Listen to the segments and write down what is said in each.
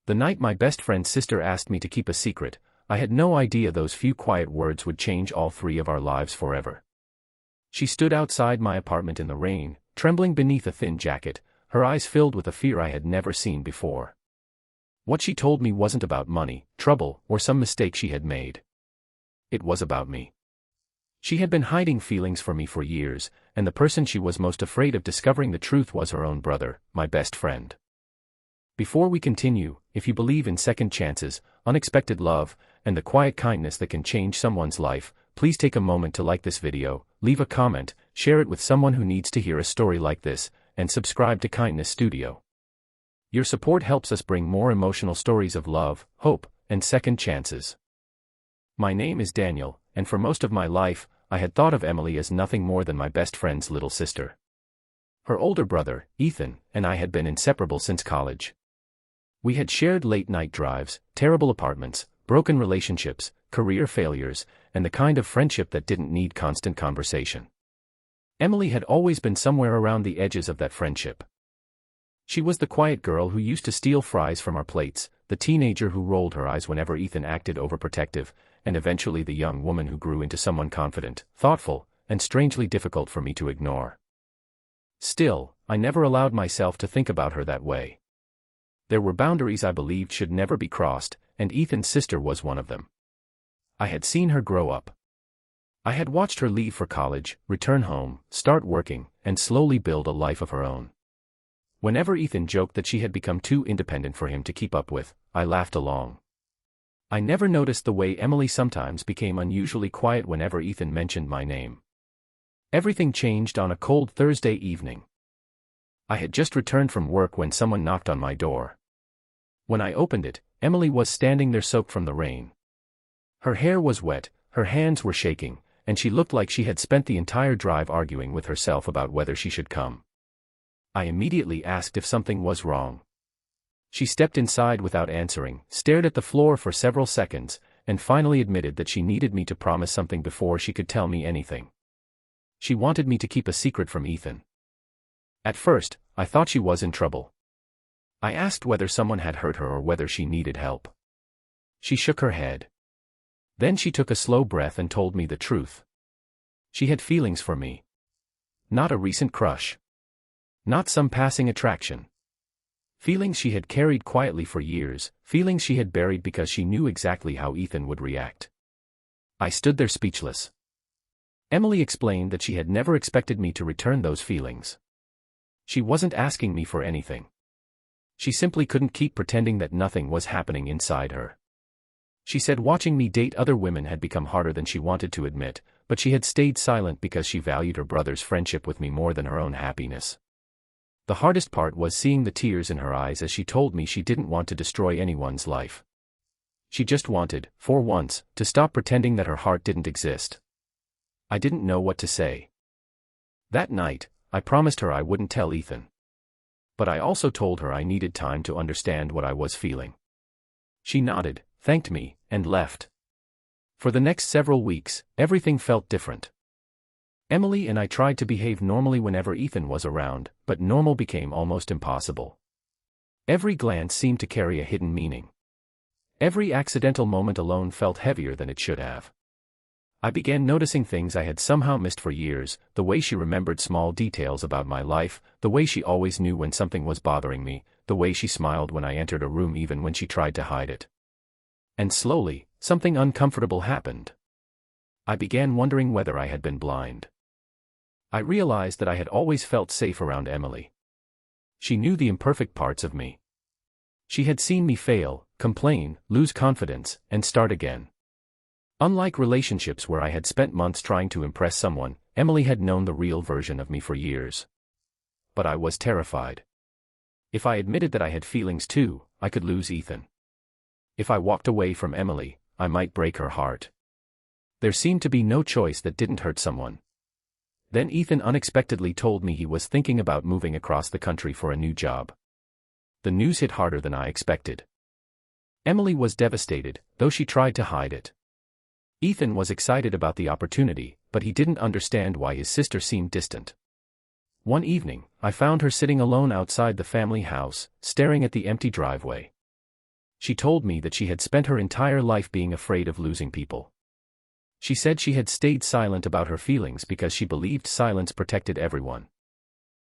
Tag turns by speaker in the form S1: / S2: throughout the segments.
S1: The night my best friend's sister asked me to keep a secret, I had no idea those few quiet words would change all three of our lives forever. She stood outside my apartment in the rain, trembling beneath a thin jacket, her eyes filled with a fear I had never seen before. What she told me wasn't about money, trouble, or some mistake she had made. It was about me. She had been hiding feelings for me for years, and the person she was most afraid of discovering the truth was her own brother, my best friend. Before we continue, if you believe in second chances, unexpected love, and the quiet kindness that can change someone's life, please take a moment to like this video, leave a comment, share it with someone who needs to hear a story like this, and subscribe to Kindness Studio. Your support helps us bring more emotional stories of love, hope, and second chances. My name is Daniel, and for most of my life, I had thought of Emily as nothing more than my best friend's little sister. Her older brother, Ethan, and I had been inseparable since college. We had shared late-night drives, terrible apartments, broken relationships, career failures, and the kind of friendship that didn't need constant conversation. Emily had always been somewhere around the edges of that friendship. She was the quiet girl who used to steal fries from our plates, the teenager who rolled her eyes whenever Ethan acted overprotective, and eventually the young woman who grew into someone confident, thoughtful, and strangely difficult for me to ignore. Still, I never allowed myself to think about her that way. There were boundaries I believed should never be crossed, and Ethan's sister was one of them. I had seen her grow up. I had watched her leave for college, return home, start working, and slowly build a life of her own. Whenever Ethan joked that she had become too independent for him to keep up with, I laughed along. I never noticed the way Emily sometimes became unusually quiet whenever Ethan mentioned my name. Everything changed on a cold Thursday evening. I had just returned from work when someone knocked on my door. When I opened it, Emily was standing there soaked from the rain. Her hair was wet, her hands were shaking, and she looked like she had spent the entire drive arguing with herself about whether she should come. I immediately asked if something was wrong. She stepped inside without answering, stared at the floor for several seconds, and finally admitted that she needed me to promise something before she could tell me anything. She wanted me to keep a secret from Ethan. At first, I thought she was in trouble. I asked whether someone had hurt her or whether she needed help. She shook her head. Then she took a slow breath and told me the truth. She had feelings for me. Not a recent crush. Not some passing attraction. Feelings she had carried quietly for years, feelings she had buried because she knew exactly how Ethan would react. I stood there speechless. Emily explained that she had never expected me to return those feelings. She wasn't asking me for anything. She simply couldn't keep pretending that nothing was happening inside her. She said watching me date other women had become harder than she wanted to admit, but she had stayed silent because she valued her brother's friendship with me more than her own happiness. The hardest part was seeing the tears in her eyes as she told me she didn't want to destroy anyone's life. She just wanted, for once, to stop pretending that her heart didn't exist. I didn't know what to say. That night, I promised her I wouldn't tell Ethan. But I also told her I needed time to understand what I was feeling. She nodded, thanked me, and left. For the next several weeks, everything felt different. Emily and I tried to behave normally whenever Ethan was around, but normal became almost impossible. Every glance seemed to carry a hidden meaning. Every accidental moment alone felt heavier than it should have. I began noticing things I had somehow missed for years, the way she remembered small details about my life, the way she always knew when something was bothering me, the way she smiled when I entered a room even when she tried to hide it. And slowly, something uncomfortable happened. I began wondering whether I had been blind. I realized that I had always felt safe around Emily. She knew the imperfect parts of me. She had seen me fail, complain, lose confidence, and start again. Unlike relationships where I had spent months trying to impress someone, Emily had known the real version of me for years. But I was terrified. If I admitted that I had feelings too, I could lose Ethan. If I walked away from Emily, I might break her heart. There seemed to be no choice that didn't hurt someone. Then Ethan unexpectedly told me he was thinking about moving across the country for a new job. The news hit harder than I expected. Emily was devastated, though she tried to hide it. Ethan was excited about the opportunity, but he didn't understand why his sister seemed distant. One evening, I found her sitting alone outside the family house, staring at the empty driveway. She told me that she had spent her entire life being afraid of losing people. She said she had stayed silent about her feelings because she believed silence protected everyone.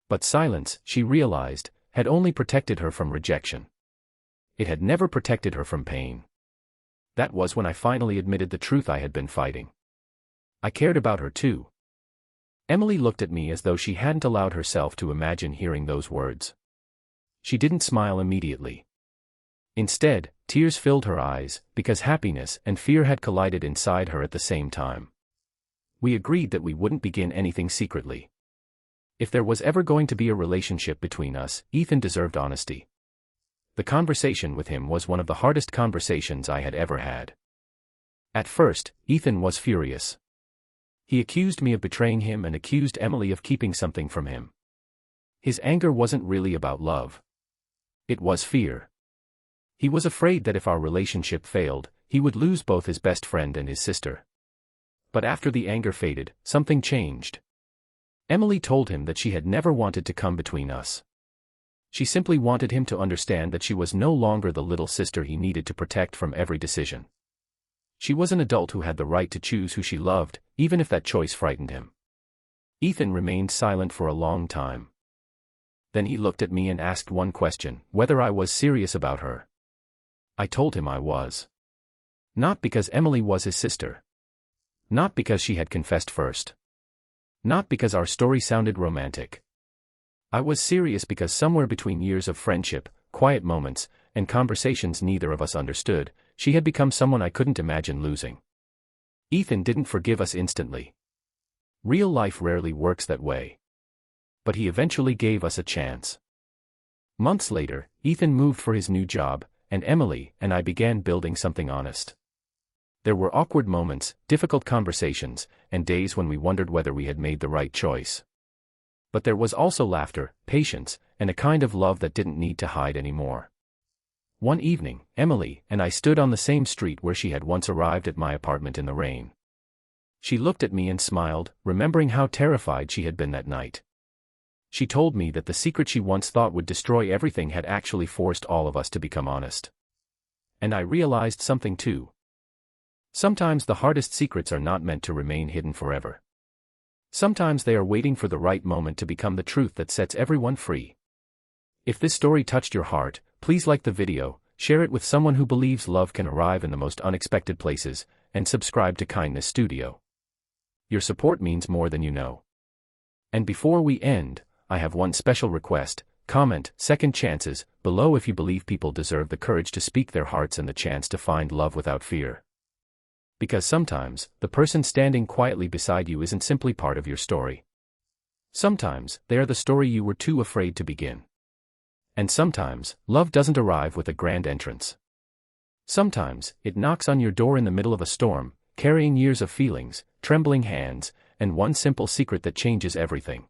S1: But silence, she realized, had only protected her from rejection. It had never protected her from pain. That was when I finally admitted the truth I had been fighting. I cared about her too. Emily looked at me as though she hadn't allowed herself to imagine hearing those words. She didn't smile immediately. Instead, tears filled her eyes, because happiness and fear had collided inside her at the same time. We agreed that we wouldn't begin anything secretly. If there was ever going to be a relationship between us, Ethan deserved honesty. The conversation with him was one of the hardest conversations I had ever had. At first, Ethan was furious. He accused me of betraying him and accused Emily of keeping something from him. His anger wasn't really about love. It was fear. He was afraid that if our relationship failed, he would lose both his best friend and his sister. But after the anger faded, something changed. Emily told him that she had never wanted to come between us. She simply wanted him to understand that she was no longer the little sister he needed to protect from every decision. She was an adult who had the right to choose who she loved, even if that choice frightened him. Ethan remained silent for a long time. Then he looked at me and asked one question: whether I was serious about her. I told him I was. Not because Emily was his sister. Not because she had confessed first. Not because our story sounded romantic. I was serious because somewhere between years of friendship, quiet moments, and conversations neither of us understood, she had become someone I couldn't imagine losing. Ethan didn't forgive us instantly. Real life rarely works that way. But he eventually gave us a chance. Months later, Ethan moved for his new job, and Emily and I began building something honest. There were awkward moments, difficult conversations, and days when we wondered whether we had made the right choice. But there was also laughter, patience, and a kind of love that didn't need to hide anymore. One evening, Emily and I stood on the same street where she had once arrived at my apartment in the rain. She looked at me and smiled, remembering how terrified she had been that night. She told me that the secret she once thought would destroy everything had actually forced all of us to become honest. And I realized something too. Sometimes the hardest secrets are not meant to remain hidden forever. Sometimes they are waiting for the right moment to become the truth that sets everyone free. If this story touched your heart, please like the video, share it with someone who believes love can arrive in the most unexpected places, and subscribe to Kindness Studio. Your support means more than you know. And before we end, I have one special request: comment "second chances" below if you believe people deserve the courage to speak their hearts and the chance to find love without fear. Because sometimes, the person standing quietly beside you isn't simply part of your story. Sometimes, they are the story you were too afraid to begin. And sometimes, love doesn't arrive with a grand entrance. Sometimes, it knocks on your door in the middle of a storm, carrying years of feelings, trembling hands, and one simple secret that changes everything.